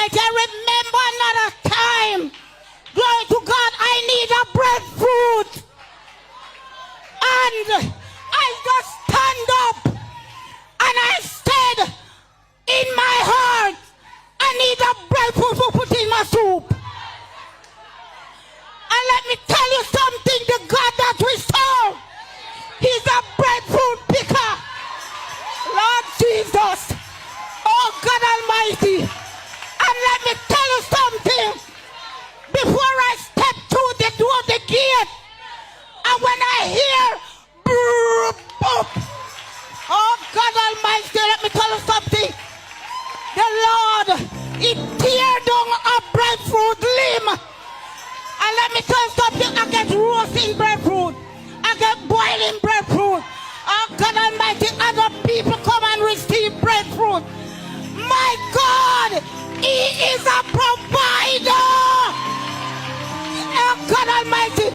Almighty, I remember another time. Glory to God, I need a breadfruit. And I just stand up and I said in my heart, I need a breadfruit to put in my soup. And let me tell you something, the God that we serve, he's a breadfruit picker. Lord Jesus, oh God Almighty. And let me tell you something, before I step through the door of the gate, and when I hear boop, boop, oh God Almighty, let me tell you something, the Lord, he tear down a breadfruit limb. And let me tell you something, I get roasting breadfruit, I get boiling breadfruit. Oh God Almighty, other people come and receive breadfruit. My God, he is a provider. Oh God Almighty.